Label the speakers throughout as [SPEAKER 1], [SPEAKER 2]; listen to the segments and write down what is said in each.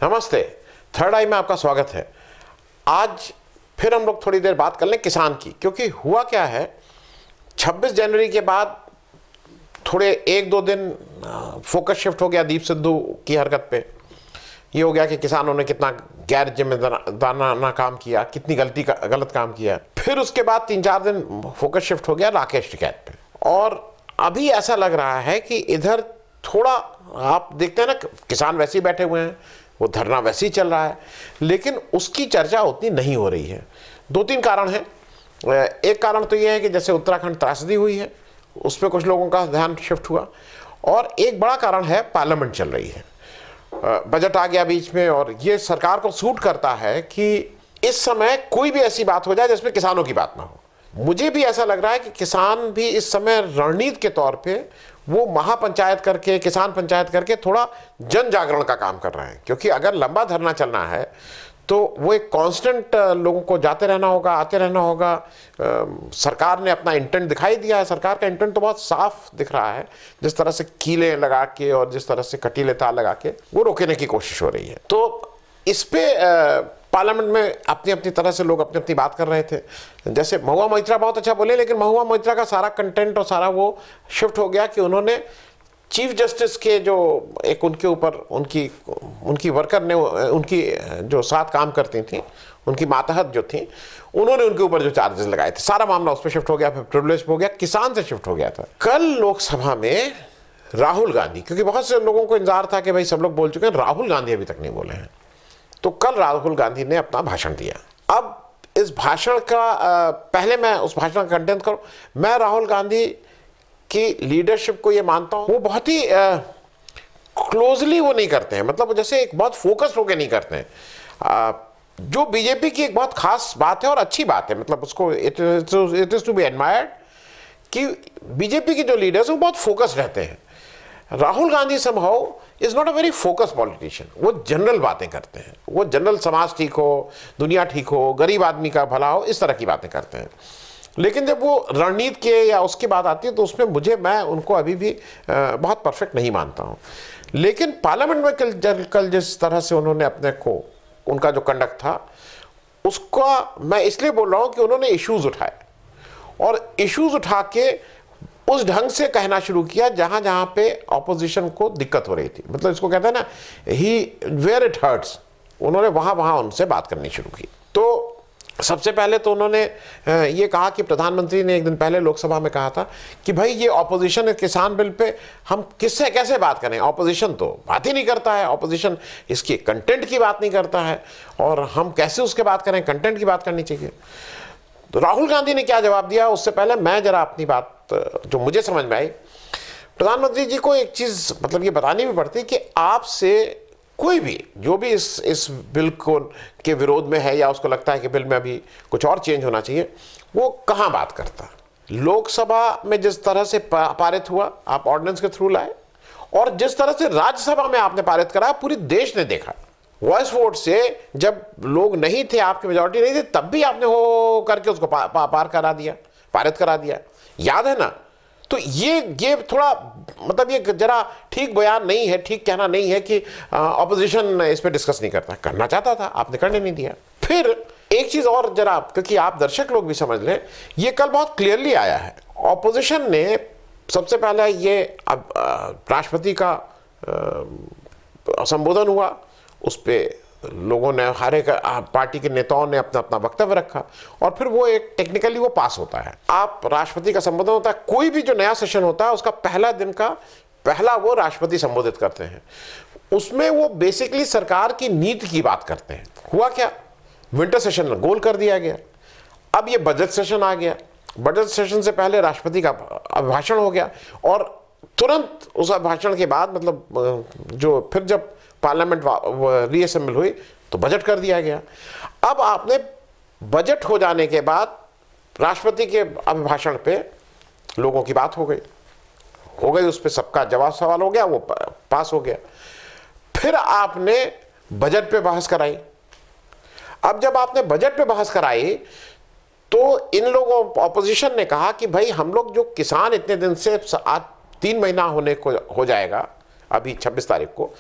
[SPEAKER 1] नमस्ते। थर्ड आई में आपका स्वागत है। आज फिर हम लोग थोड़ी देर बात कर लें किसान की, क्योंकि हुआ क्या है, 26 जनवरी के बाद थोड़े एक दो दिन फोकस शिफ्ट हो गया दीप सिद्धू की हरकत पे। ये हो गया कि किसानों ने कितना गैर जिम्मेदाराना काम किया, कितनी गलत काम किया। फिर उसके बाद 3-4 दिन फोकस शिफ्ट हो गया राकेश टिकैत पे, और अभी ऐसा लग रहा है कि इधर थोड़ा आप देखते हैं ना, किसान वैसे ही बैठे हुए हैं, वो धरना वैसे ही चल रहा है, लेकिन उसकी चर्चा उतनी नहीं हो रही है। 2-3 कारण हैं। एक कारण तो ये है कि जैसे उत्तराखंड त्रासदी हुई है, उस पर कुछ लोगों का ध्यान शिफ्ट हुआ, और एक बड़ा कारण है पार्लियामेंट चल रही है, बजट आ गया बीच में, और ये सरकार को सूट करता है कि इस समय कोई भी ऐसी बात हो जाए जिसमें किसानों की बात ना हो। मुझे भी ऐसा लग रहा है कि किसान भी इस समय रणनीति के तौर पे वो महापंचायत करके, किसान पंचायत करके थोड़ा जन जागरण का काम कर रहे हैं, क्योंकि अगर लंबा धरना चलना है तो वो एक कांस्टेंट लोगों को जाते रहना होगा, आते रहना होगा। सरकार ने अपना इंटेंट दिखाई दिया है, सरकार का इंटेंट तो बहुत साफ दिख रहा है, जिस तरह से कीले लगा के और जिस तरह से कटीले तार लगा के वो रोकने की कोशिश हो रही है। तो इस पे पार्लियामेंट में अपनी अपनी तरह से लोग अपनी अपनी बात कर रहे थे। जैसे महुआ मोइत्रा बहुत अच्छा बोले, लेकिन महुआ मोइत्रा का सारा कंटेंट और सारा वो शिफ्ट हो गया कि उन्होंने चीफ जस्टिस के जो एक उनके ऊपर उनकी वर्कर ने, उनकी जो साथ काम करती थी, उनकी मातहत जो थी, उन्होंने उनके ऊपर जो चार्जेस लगाए थे, सारा मामला उस पर शिफ्ट हो गया, फिर प्रिविलेज हो गया, किसान से शिफ्ट हो गया था। कल लोकसभा में राहुल गांधी, क्योंकि बहुत से लोगों को इंतजार था कि भाई सब लोग बोल चुके हैं, राहुल गांधी अभी तक नहीं बोले हैं, तो कल राहुल गांधी ने अपना भाषण दिया। अब इस भाषण का पहले मैं उस भाषण का कंटेंट करूं। मैं राहुल गांधी की लीडरशिप को ये मानता हूं, वो बहुत ही क्लोजली वो नहीं करते हैं, मतलब जैसे एक बहुत फोकस्ड होकर नहीं करते हैं, जो बीजेपी की एक बहुत खास बात है और अच्छी बात है, मतलब उसको it is to be admired कि बीजेपी के जो लीडर्स हैं वो बहुत फोकस्ड रहते हैं। Rahul Gandhi somehow is not a very focus politician. वो जनरल बातें करते हैं, वो जनरल समाज ठीक हो, दुनिया ठीक हो, गरीब आदमी का भला हो, इस तरह की बातें करते हैं। लेकिन जब वो रणनीति के या उसकी बात आती है तो उसमें मैं उनको अभी भी बहुत परफेक्ट नहीं मानता हूँ। लेकिन पार्लियामेंट में कल जिस तरह से उन्होंने अपने को, उनका जो कंडक्ट था, उसका मैं इसलिए बोल रहा हूँ कि उन्होंने इश्यूज उठाए, और इश्यूज उठा के उस ढंग से कहना शुरू किया जहां जहां पे ऑपोजिशन को दिक्कत हो रही थी, मतलब इसको कहते हैं ना, ही वेयर इट हर्ट्स, उन्होंने वहां वहां उनसे बात करनी शुरू की। तो सबसे पहले तो उन्होंने ये कहा कि प्रधानमंत्री ने एक दिन पहले लोकसभा में कहा था कि भाई ये ऑपोजिशन किसान बिल पे हम किससे कैसे बात करें, ऑपोजिशन तो बात ही नहीं करता है, ऑपोजिशन इसकी कंटेंट की बात नहीं करता है, और हम कैसे उसके बात करें, कंटेंट की बात करनी चाहिए। तो राहुल गांधी ने क्या जवाब दिया, उससे पहले मैं जरा अपनी बात जो मुझे समझ में आई। प्रधानमंत्री जी को एक चीज मतलब ये बतानी भी पड़ती कि आपसे कोई भी जो भी इस बिल को के विरोध में है, या उसको लगता है कि बिल में अभी कुछ और चेंज होना चाहिए, वो कहाँ बात करता। लोकसभा में जिस तरह से पारित हुआ, आप ऑर्डिनेंस के थ्रू लाए, और जिस तरह से राज्यसभा में आपने पारित करा, पूरे देश ने देखा। वॉइस वोट से जब लोग नहीं थे, आपकी मेजोरिटी नहीं थी, तब भी आपने हो करके उसको पार करा दिया, पारित करा दिया, याद है ना। तो ये थोड़ा मतलब ये जरा ठीक बयान नहीं है, ठीक कहना नहीं है कि ऑपोजिशन इस पे डिस्कस नहीं करता। करना चाहता था, आपने करने नहीं दिया। फिर एक चीज और जरा, क्योंकि आप दर्शक लोग भी समझ लें, ये कल बहुत क्लियरली आया है। ऑपोजिशन ने सबसे पहले ये अब राष्ट्रपति का संबोधन हुआ, उस पर लोगों ने, हर एक पार्टी के नेताओं ने अपना अपना वक्तव्य रखा, और फिर वो एक टेक्निकली वो पास होता है। आप राष्ट्रपति का संबोधन होता है, कोई भी जो नया सेशन होता है उसका पहला दिन का पहला वो राष्ट्रपति संबोधित करते हैं, उसमें वो बेसिकली सरकार की नीति की बात करते हैं। हुआ क्या, विंटर सेशन गोल कर दिया गया, अब ये बजट सेशन आ गया, बजट सेशन से पहले राष्ट्रपति का अभिभाषण हो गया, और तुरंत उस अभिभाषण के बाद मतलब जो फिर जब पार्लियामेंट रीअसेंबल हुई तो बजट कर दिया गया। अब आपने बजट हो जाने के बाद राष्ट्रपति के अभिभाषण पे लोगों की बात हो गई, उस पर सबका जवाब सवाल हो गया, वो पास हो गया। फिर आपने बजट पे बहस कराई। अब जब आपने बजट पे बहस कराई तो इन लोगों ऑपोजिशन ने कहा कि भाई हम लोग जो किसान इतने दिन से 3 महीना होने को हो जाएगा, अभी 26 तारीख को,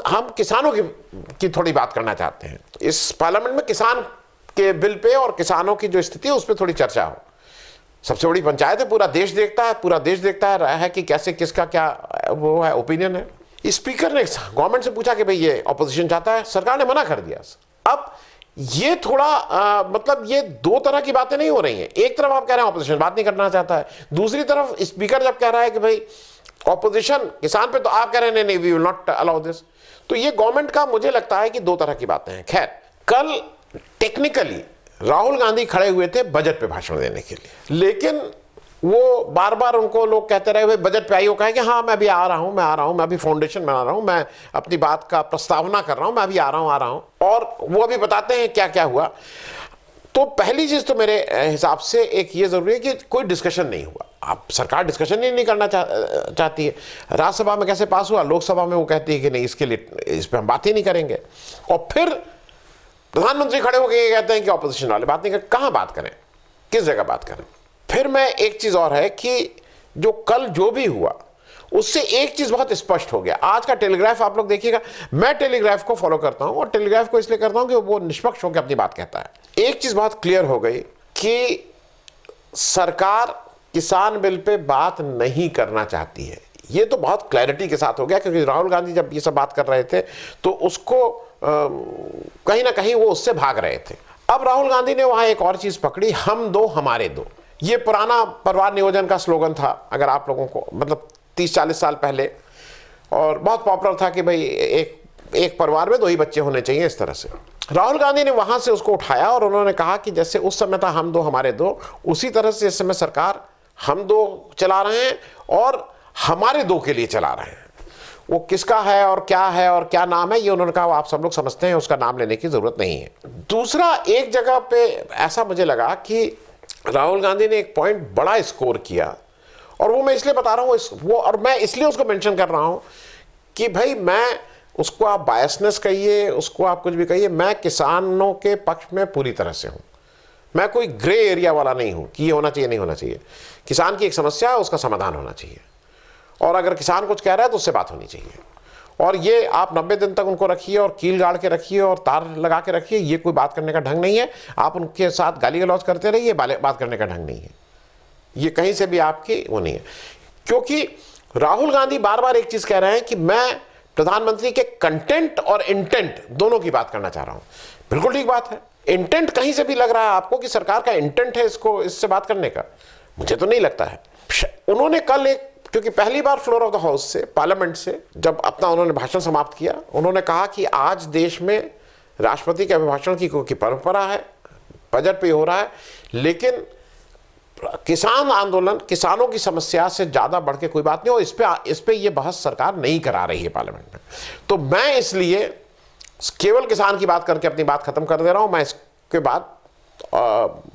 [SPEAKER 1] हम किसानों की थोड़ी बात करना चाहते हैं। इस पार्लियामेंट में किसान के बिल पे और किसानों की जो स्थिति है उस पर थोड़ी चर्चा हो। सबसे बड़ी पंचायत है, पूरा देश देखता है, पूरा देश देखता है कि कैसे किसका क्या वो है, ओपिनियन है। स्पीकर ने गवर्नमेंट से पूछा कि भाई ये ऑपोजिशन चाहता है, सरकार ने मना कर दिया। अब ये थोड़ा मतलब ये दो तरह की बातें नहीं हो रही हैं। एक तरफ आप कह रहे हैं ऑपोजिशन बात नहीं करना चाहता है, दूसरी तरफ स्पीकर जब कह रहा है कि भाई ऑपोजिशन किसान पे, तो आप कह रहे हैं नहीं नहीं we will not allow this. तो ये गवर्नमेंट का मुझे लगता है कि दो तरह की बातें हैं। खैर, कल टेक्निकली राहुल गांधी खड़े हुए थे बजट पे भाषण देने के लिए, लेकिन वो बार बार उनको लोग कहते रहे भाई बजट पे आइए, कहे कि हाँ मैं अभी आ रहा हूं, मैं अभी फाउंडेशन बना रहा हूं, मैं अपनी बात का प्रस्तावना कर रहा हूं, मैं अभी आ रहा हूं, और वो अभी बताते हैं क्या क्या हुआ। तो पहली चीज तो मेरे हिसाब से एक ये जरूरी है कि कोई डिस्कशन नहीं हुआ। अब सरकार डिस्कशन ही नहीं करना चाहती है। राज्यसभा में कैसे पास हुआ, लोकसभा में वो कहती है कि नहीं इसके लिए, इस पर हम बात ही नहीं करेंगे, और फिर प्रधानमंत्री खड़े होकर ये कहते हैं कि ऑपोजिशन वाले बात नहीं करें। कहां बात करें, किस जगह बात करें? फिर मैं एक चीज और है कि जो कल जो भी हुआ उससे एक चीज बहुत स्पष्ट हो गया। आज का टेलीग्राफ आप लोग देखिएगा, मैं टेलीग्राफ को फॉलो करता हूं, और टेलीग्राफ को इसलिए करता हूं कि वो निष्पक्ष होकर अपनी बात कहता है। एक चीज बहुत क्लियर हो गई कि सरकार किसान बिल पे बात नहीं करना चाहती है। ये तो बहुत क्लैरिटी के साथ हो गया, क्योंकि राहुल गांधी जब ये सब बात कर रहे थे तो उसको कहीं ना कहीं वो उससे भाग रहे थे। अब राहुल गांधी ने वहां एक और चीज पकड़ी, हम दो हमारे दो। ये पुराना परिवार नियोजन का स्लोगन था, अगर आप लोगों को मतलब 30-40 साल पहले, और बहुत पॉपुलर था कि भाई एक परिवार में दो ही बच्चे होने चाहिए, इस तरह से। राहुल गांधी ने वहां से उसको उठाया और उन्होंने कहा कि जैसे उस समय था हम दो हमारे दो, उसी तरह से इस समय सरकार हम दो चला रहे हैं और हमारे दो के लिए चला रहे हैं। वो किसका है और क्या नाम है, ये उन्होंने कहा आप सब लोग समझते हैं, उसका नाम लेने की जरूरत नहीं है। दूसरा, एक जगह पे ऐसा मुझे लगा कि राहुल गांधी ने एक पॉइंट बड़ा स्कोर किया, और वो मैं इसलिए बता रहा हूं वो, और मैं इसलिए उसको मेंशन कर रहा हूं कि भाई मैं उसको आप बायसनेस कहिए, उसको आप कुछ भी कहिए, मैं किसानों के पक्ष में पूरी तरह से हूं। मैं कोई ग्रे एरिया वाला नहीं हूं कि ये होना चाहिए नहीं होना चाहिए। किसान की एक समस्या है, उसका समाधान होना चाहिए, और अगर किसान कुछ कह रहा है तो उससे बात होनी चाहिए। और ये आप 90 दिन तक उनको रखिए और कील गाड़ के रखिए और तार लगा के रखिए, ये कोई बात करने का ढंग नहीं है। आप उनके साथ गाली गलौज करते रहिए, बात करने का ढंग नहीं है। ये कहीं से भी आपकी वो नहीं है, क्योंकि राहुल गांधी बार बार एक चीज कह रहे हैं कि मैं प्रधानमंत्री के कंटेंट और इंटेंट दोनों की बात करना चाह रहा हूं। बिल्कुल ठीक बात है। इंटेंट कहीं से भी लग रहा है आपको कि सरकार का इंटेंट है इससे बात करने का? मुझे तो नहीं लगता है। उन्होंने कल क्योंकि पहली बार फ्लोर ऑफ द हाउस से, पार्लियामेंट से जब अपना उन्होंने भाषण समाप्त किया, उन्होंने कहा कि आज देश में राष्ट्रपति के अभिभाषण की परंपरा है, बजट पे हो रहा है, लेकिन किसान आंदोलन, किसानों की समस्या से ज्यादा बढ़ के कोई बात नहीं, और इस पे ये बहस सरकार नहीं करा रही है पार्लियामेंट में। तो मैं इसलिए केवल किसान की बात करके अपनी बात खत्म कर दे रहा हूं। मैं इसके बाद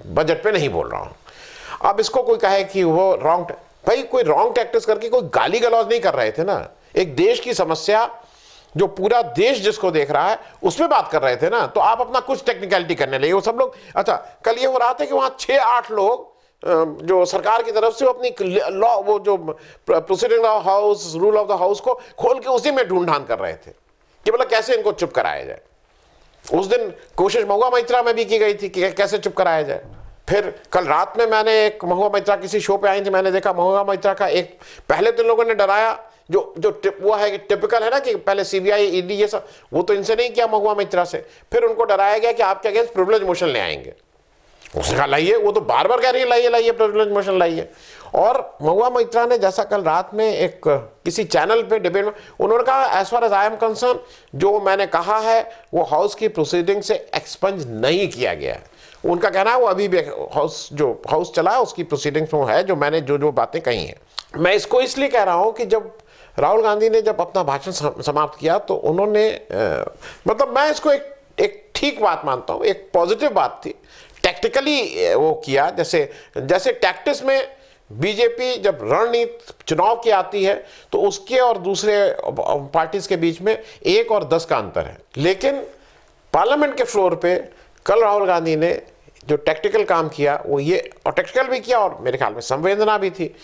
[SPEAKER 1] बजट पे नहीं बोल रहा हूं। अब इसको कोई कहे कि वो रॉन्ग, भाई कोई रॉन्ग टैक्टिस करके कोई गाली गलौज नहीं कर रहे थे ना। एक देश की समस्या जो पूरा देश जिसको देख रहा है उसमें बात कर रहे थे ना, तो आप अपना कुछ टेक्निकलिटी करने लगे। वो सब लोग, अच्छा कल ये हो रहा था कि वहां 6-8 लोग जो सरकार की तरफ से अपनी लॉ, वो जो proceeding of house, rule of the house को खोल के उसी में ढूंढ ढांड कर रहे थे कि मतलब कैसे इनको चुप कराया जाए। उस दिन कोशिश महुआ मैत्रा में भी की गई थी कि कैसे चुप कराया जाए। फिर कल रात में मैंने एक महुआ मैत्रा किसी शो पे आई थी, मैंने देखा महुआ मैत्रा का एक, पहले तो लोगों ने डराया, वो है टिपिकल है ना कि पहले सीबीआई ईडी ये सब, वो तो इनसे नहीं किया महुआ मैत्रा से। फिर उनको डराया गया कि आपके अगेंस्ट प्रिविलेज मोशन ले आएंगे। उसने कहा लाइए, वो तो बार बार कह रही है लाइए प्रिविलेज मोशन लाइए। और महुआ मैत्रा ने जैसा कल रात में एक किसी चैनल पे डिबेट में उन्होंने कहा, as far as I am concern, जो मैंने कहा है वो हाउस की प्रोसीडिंग से एक्सपंज नहीं किया गया है। उनका कहना है वो अभी भी हाउस चला है उसकी प्रोसीडिंग्स में है, जो मैंने जो बातें कही हैं। मैं इसको इसलिए कह रहा हूं कि जब राहुल गांधी ने जब अपना भाषण समाप्त किया तो उन्होंने मतलब मैं इसको एक ठीक बात मानता हूं, एक पॉजिटिव बात थी। टैक्टिकली वो किया, जैसे टैक्टिस में बीजेपी जब रणनीति चुनाव की आती है तो उसके और दूसरे पार्टीज के बीच में 1 और 10 का अंतर है। लेकिन पार्लियामेंट के फ्लोर पे कल राहुल गांधी ने जो टैक्टिकल काम किया वो ये, और टैक्टिकल भी किया और मेरे ख्याल में संवेदना भी थी।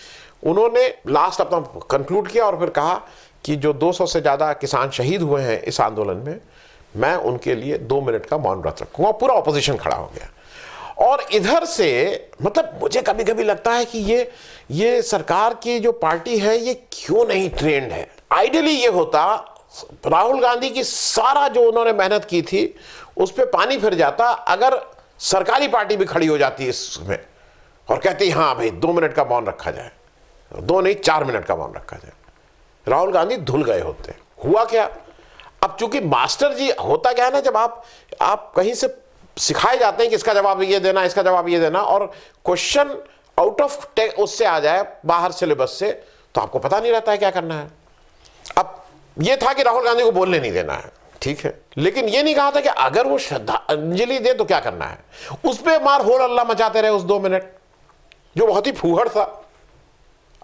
[SPEAKER 1] उन्होंने लास्ट अपना कंक्लूड किया और फिर कहा कि जो 200 से ज़्यादा किसान शहीद हुए हैं इस आंदोलन में, मैं उनके लिए 2 मिनट का मौन व्रत रखूंगा। पूरा ऑपोजिशन खड़ा हो गया। और इधर से मतलब मुझे कभी कभी लगता है कि ये सरकार की जो पार्टी है ये क्यों नहीं ट्रेंड है। आइडियली ये होता, राहुल गांधी की सारा जो उन्होंने मेहनत की थी उस पर पानी फिर जाता अगर सरकारी पार्टी भी खड़ी हो जाती इसमें और कहती हाँ भाई 2 मिनट का मौन रखा जाए, 2 नहीं 4 मिनट का मौन रखा जाए। राहुल गांधी धुल गए होते। हुआ क्या, अब चूंकि मास्टर जी, होता क्या है ना, जब आप कहीं से सिखाए जाते हैं कि इसका जवाब ये देना, इसका जवाब ये देना, और क्वेश्चन आउट ऑफ उससे आ जाए बाहर सिलेबस से, तो आपको पता नहीं रहता है क्या करना है। अब ये था कि राहुल गांधी को बोलने नहीं देना है, ठीक है, लेकिन ये नहीं कहा था कि अगर वो श्रद्धांजलि दे तो क्या करना है। उस पर मार होल अल्लाह मचाते रहे उस 2 मिनट, जो बहुत ही फूहड़ था।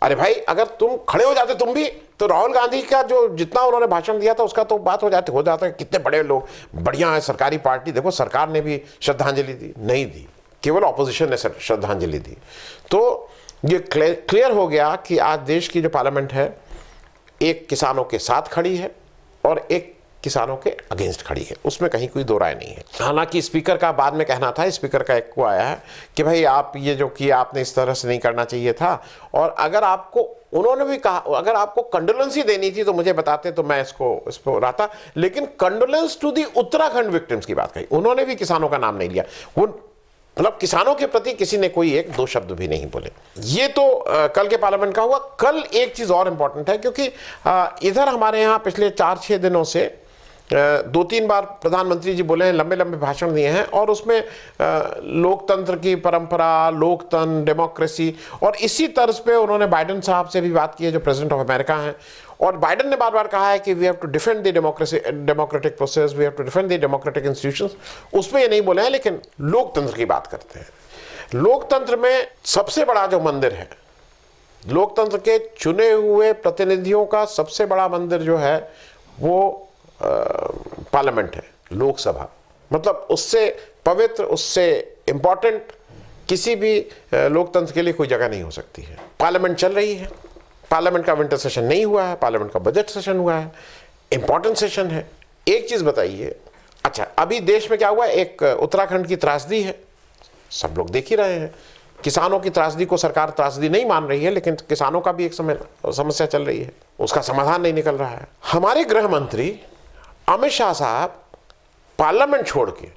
[SPEAKER 1] अरे भाई अगर तुम खड़े हो जाते तुम भी, तो राहुल गांधी का जो जितना उन्होंने भाषण दिया था उसका तो बात हो जाता कितने बड़े लोग, बढ़िया है सरकारी पार्टी, देखो सरकार ने भी श्रद्धांजलि दी, नहीं दी, केवल ऑपोजिशन ने श्रद्धांजलि दी। तो ये क्लियर हो गया कि आज देश की जो पार्लियामेंट है एक किसानों के साथ खड़ी है और एक किसानों के अगेंस्ट खड़ी है, उसमें कहीं कोई दो राय नहीं है। हालांकि स्पीकर का बाद में कहना था, स्पीकर का एक को आया है कि भाई आप ये जो किया आपने इस तरह से नहीं करना चाहिए था, और अगर आपको, उन्होंने भी कहा अगर आपको कंडोलेंस ही देनी थी तो मुझे बताते तो मैं इस पर रहता, लेकिन condolence to the Uttarakhand victims की बात कही, उन्होंने भी किसानों का नाम नहीं लिया। वो मतलब किसानों के प्रति किसी ने कोई एक दो शब्द भी नहीं बोले। ये तो कल के पार्लियामेंट का हुआ। कल एक चीज और इंपॉर्टेंट है, क्योंकि इधर हमारे यहाँ पिछले 4-6 दिनों से 2-3 बार प्रधानमंत्री जी बोले हैं, लंबे लंबे भाषण दिए हैं, और उसमें लोकतंत्र की परंपरा, लोकतंत्र, डेमोक्रेसी, और इसी तर्ज पे उन्होंने बाइडेन साहब से भी बात की है जो प्रेसिडेंट ऑफ अमेरिका हैं, और बाइडेन ने बार बार कहा है कि we have to defend the democratic process, we have to defend the democratic institutions. उसमें ये नहीं बोले हैं, लेकिन लोकतंत्र की बात करते हैं। लोकतंत्र में सबसे बड़ा जो मंदिर है, लोकतंत्र के चुने हुए प्रतिनिधियों का सबसे बड़ा मंदिर जो है वो पार्लियामेंट है, लोकसभा। मतलब उससे पवित्र, उससे इंपॉर्टेंट किसी भी लोकतंत्र के लिए कोई जगह नहीं हो सकती है। पार्लियामेंट चल रही है, पार्लियामेंट का विंटर सेशन नहीं हुआ है, पार्लियामेंट का बजट सेशन हुआ है, इंपॉर्टेंट सेशन है। एक चीज बताइए, अच्छा अभी देश में क्या हुआ, एक उत्तराखंड की त्रासदी है, सब लोग देख ही रहे हैं। किसानों की त्रासदी को सरकार त्रासदी नहीं मान रही है, लेकिन किसानों का भी एक समस्या चल रही है, उसका समाधान नहीं निकल रहा है। हमारे गृह मंत्री अमित शाह साहब पार्लियामेंट छोड़ के,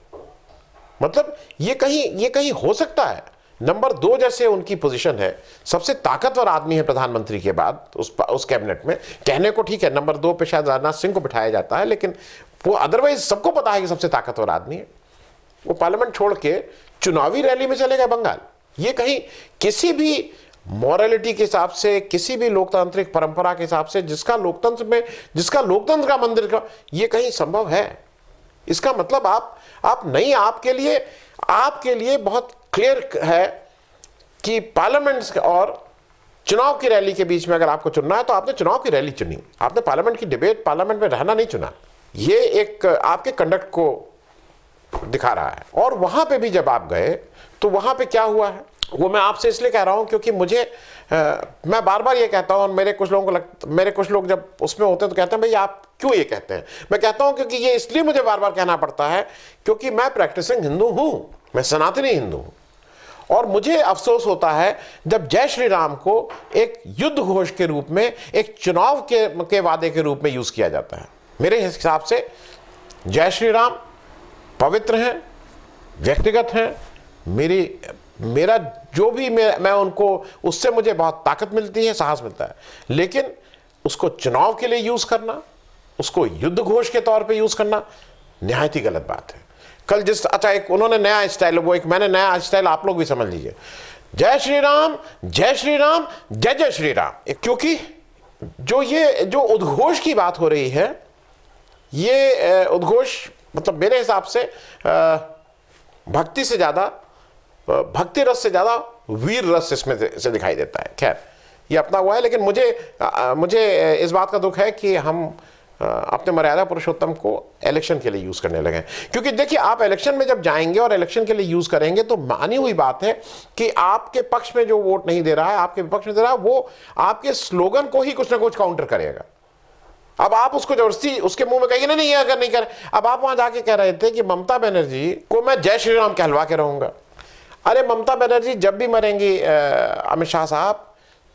[SPEAKER 1] मतलब ये कहीं हो सकता है। नंबर 2 जैसे उनकी पोजीशन है, सबसे ताकतवर आदमी है प्रधानमंत्री के बाद उस कैबिनेट में। कहने को ठीक है नंबर 2 पे शायद राजनाथ सिंह को बिठाया जाता है, लेकिन वो अदरवाइज सबको पता है कि सबसे ताकतवर आदमी है। वो पार्लियामेंट छोड़ के चुनावी रैली में चलेगा बंगाल। ये कहीं किसी भी मॉरलिटी के हिसाब से, किसी भी लोकतांत्रिक परंपरा के हिसाब से, जिसका लोकतंत्र का मंदिर का, ये कहीं संभव है? इसका मतलब आप नहीं, आपके लिए बहुत क्लियर है कि पार्लियामेंट और चुनाव की रैली के बीच में अगर आपको चुनना है तो आपने चुनाव की रैली चुनी, आपने पार्लियामेंट की डिबेट, पार्लियामेंट में रहना नहीं चुना। ये एक आपके कंडक्ट को दिखा रहा है। और वहां पे भी जब आप गए तो वहां पे क्या हुआ है वो मैं आपसे इसलिए कह रहा हूं क्योंकि मैं बार बार ये कहता हूं, और मेरे कुछ लोग जब उसमें होते हैं तो कहते हैं भाई आप क्यों ये कहते हैं। मैं कहता हूं क्योंकि ये इसलिए मुझे बार बार कहना पड़ता है क्योंकि मैं प्रैक्टिसिंग हिंदू हूं, मैं सनातनी हिंदू हूं। और मुझे अफसोस होता है जब जय श्री राम को एक युद्ध घोष के रूप में, एक चुनाव के वादे के रूप में यूज किया जाता है। मेरे हिसाब से जय श्री राम पवित्र हैं, व्यक्तिगत हैं, मेरा जो भी मैं उनको, उससे मुझे बहुत ताकत मिलती है, साहस मिलता है, लेकिन उसको चुनाव के लिए यूज करना, उसको युद्ध घोष के तौर पे यूज करना निहायत ही गलत बात है। कल एक उन्होंने नया स्टाइल, मैंने नया स्टाइल, आप लोग भी समझ लीजिए, जय श्री राम जय श्री राम जय जय श्री राम। क्योंकि जो उद्घोष की बात हो रही है, ये उद्घोष मतलब मेरे हिसाब से भक्ति से ज्यादा, भक्ति रस से ज्यादा वीर रस इसमें से दिखाई देता है। खैर ये अपना हुआ है, लेकिन मुझे इस बात का दुख है कि हम अपने मर्यादा पुरुषोत्तम को इलेक्शन के लिए यूज करने लगे। क्योंकि देखिए, आप इलेक्शन में जब जाएंगे और इलेक्शन के लिए यूज करेंगे तो मानी हुई बात है कि आपके पक्ष में जो वोट नहीं दे रहा है, आपके विपक्ष में दे रहा है, वो आपके स्लोगन को ही कुछ ना कुछ काउंटर करेगा। अब आप उसको जबरदस्ती उसके मुंह में कहेंगे नहीं नहीं अगर नहीं कर। अब आप वहां जाके कह रहे थे कि ममता बनर्जी को मैं जय श्री राम कहलवा के रहूंगा। अरे ममता बनर्जी जब भी मरेंगी अमित शाह साहब,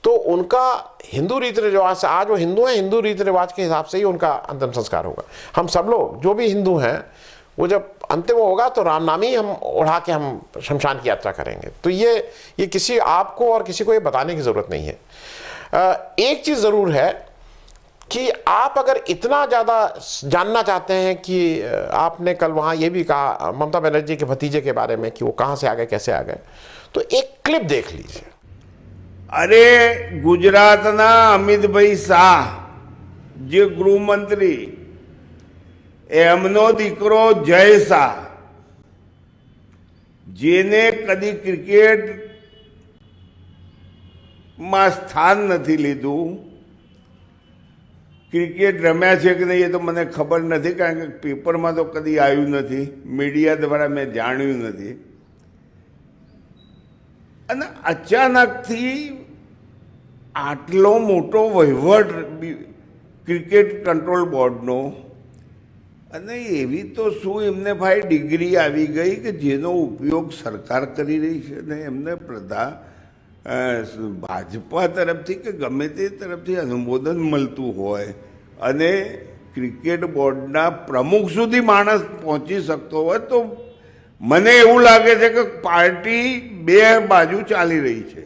[SPEAKER 1] तो उनका हिंदू रीति रिवाज से, आज वो हिंदू हैं, हिंदू रीति रिवाज के हिसाब से ही उनका अंतिम संस्कार होगा। हम सब लोग जो भी हिंदू हैं, वो जब अंतिम होगा तो रामनामी हम उड़ा के हम शमशान की यात्रा करेंगे। तो ये किसी आपको और किसी को ये बताने की जरूरत नहीं है। एक चीज जरूर है कि आप अगर इतना ज़्यादा जानना चाहते हैं कि आपने कल वहाँ ये भी कहा ममता बनर्जी के भतीजे के बारे में कि वो कहाँ से आ गए, कैसे आ गए, तो एक क्लिप देख लीजिए।
[SPEAKER 2] अरे गुजरातना अमितभाई शाह जे गृहमंत्री एमनो दीकरो जय शाह, जेने कदी क्रिकेट में स्थान नहीं लीधु, क्रिकेट रम्या है कि नहीं ये तो मैंने खबर नहीं, कारण के पेपर में तो कदी आयु नहीं, मीडिया द्वारा मैं जाण्यु नहीं। अने अचानक थी आटलो मोटो वहीवट क्रिकेट कंट्रोल बोर्ड नो, अने एवी तो शू एमने भाई डिग्री आवी गई कि जेनो उपयोग सरकार करी रही है ने एमने भाजपा तरफथी के गमे ते तरफथी अनुमोदन मळतुं होय अने क्रिकेट बोर्डना प्रमुख सुधी माणस पहोंची सकतो होय, तो मने एवुं लागे छे कि पार्टी बे बाजू चाली रही है।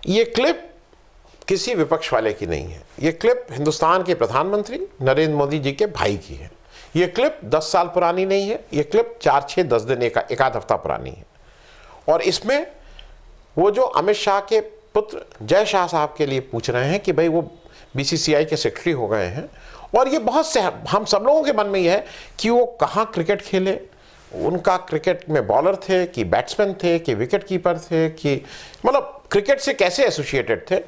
[SPEAKER 1] ये क्लिप किसी विपक्ष वाले की नहीं है, ये क्लिप हिंदुस्तान के प्रधानमंत्री नरेंद्र मोदी जी के भाई की है। ये क्लिप 10 साल पुरानी नहीं है, ये क्लिप 4, 6, 10 दिन एक आध हफ्ता पुरानी है। और इसमें वो जो अमित शाह के पुत्र जय शाह साहब के लिए पूछ रहे हैं कि भाई वो बीसीसीआई के सेक्रेटरी हो गए हैं, और ये बहुत से हम सब लोगों के मन में ये है कि वो कहाँ क्रिकेट खेले, उनका क्रिकेट में बॉलर थे कि बैट्समैन थे कि विकेट कीपर थे, कि मतलब क्रिकेट से कैसे एसोसिएटेड थे।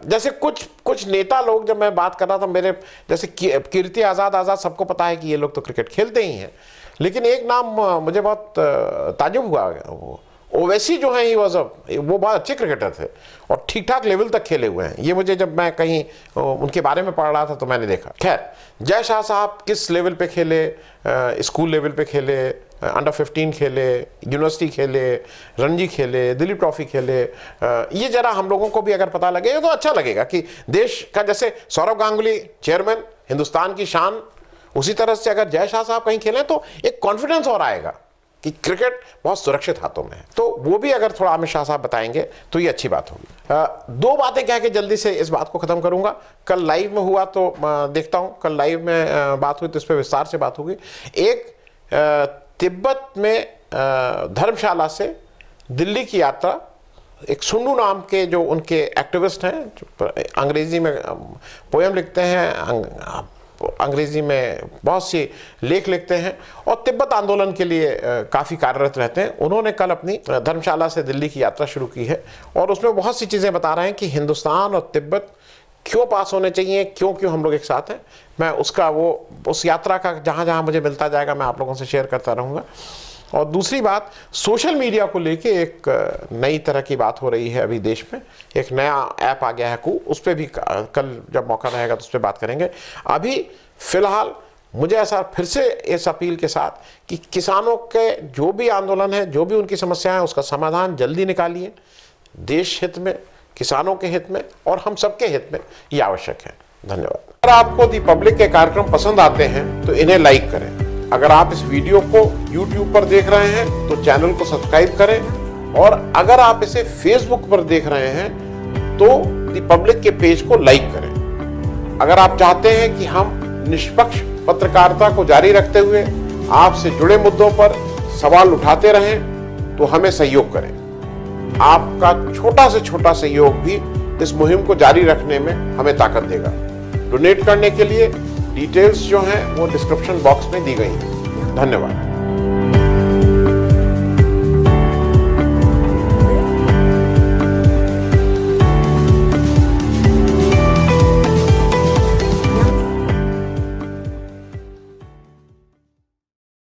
[SPEAKER 1] जैसे कुछ नेता लोग, जब मैं बात कर रहा था, मेरे जैसे कीर्ति आज़ाद सबको पता है कि ये लोग तो क्रिकेट खेलते ही हैं, लेकिन एक नाम मुझे बहुत ताज्जुब हुआ, वो ओवैसी जो है वो बहुत अच्छे क्रिकेटर थे और ठीक ठाक लेवल तक खेले हुए हैं। ये मुझे जब मैं कहीं उनके बारे में पढ़ रहा था तो मैंने देखा। खैर, जय शाह साहब किस लेवल पे खेले, स्कूल लेवल पे खेले, अंडर 15 खेले, यूनिवर्सिटी खेले, रणजी खेले, दिलीप ट्रॉफी खेले, ये जरा हम लोगों को भी अगर पता लगे तो अच्छा लगेगा कि देश का, जैसे सौरव गांगुली चेयरमैन, हिंदुस्तान की शान, उसी तरह से अगर जय शाह साहब कहीं खेलें तो एक कॉन्फिडेंस और आएगा कि क्रिकेट बहुत सुरक्षित हाथों में है। तो वो भी अगर थोड़ा अमित शाह साहब बताएंगे तो ये अच्छी बात होगी। 2 बातें कह के जल्दी से इस बात को खत्म करूंगा। कल लाइव में हुआ तो देखता हूं, कल लाइव में बात हुई तो इस पर विस्तार से बात होगी। एक तिब्बत में धर्मशाला से दिल्ली की यात्रा, एक सुन्नू नाम के जो उनके एक्टिविस्ट हैं, जो अंग्रेजी में पोएम लिखते हैं, अंग्रेजी में बहुत सी लेख लिखते हैं और तिब्बत आंदोलन के लिए काफ़ी कार्यरत रहते हैं, उन्होंने कल अपनी धर्मशाला से दिल्ली की यात्रा शुरू की है और उसमें बहुत सी चीज़ें बता रहे हैं कि हिंदुस्तान और तिब्बत क्यों पास होने चाहिए, क्यों हम लोग एक साथ हैं। मैं उसका उस यात्रा का जहाँ जहाँ मुझे मिलता जाएगा मैं आप लोगों से शेयर करता रहूँगा। और दूसरी बात, सोशल मीडिया को लेके एक नई तरह की बात हो रही है अभी देश में। एक नया ऐप आ गया है कू, उस पर भी कल जब मौका रहेगा तो उस पर बात करेंगे। अभी फिलहाल मुझे ऐसा फिर से इस अपील के साथ कि किसानों के जो भी आंदोलन है, जो भी उनकी समस्या है, उसका समाधान जल्दी निकालिए। देश हित में, किसानों के हित में और हम सबके हित में ये आवश्यक है। धन्यवाद। अगर आपको दी पब्लिक के कार्यक्रम पसंद आते हैं तो इन्हें लाइक करें। अगर आप इस वीडियो को YouTube पर देख रहे हैं तो चैनल को सब्सक्राइब करें, और अगर आप इसे Facebook पर देख रहे हैं तो दी पब्लिक के पेज को लाइक करें। अगर आप चाहते हैं कि हम निष्पक्ष पत्रकारिता को जारी रखते हुए आपसे जुड़े मुद्दों पर सवाल उठाते रहें तो हमें सहयोग करें। आपका छोटा से छोटा सहयोग भी इस मुहिम को जारी रखने में हमें ताकत देगा। डोनेट करने के लिए डिटेल्स जो हैं वो डिस्क्रिप्शन बॉक्स में दी गई हैं। धन्यवाद।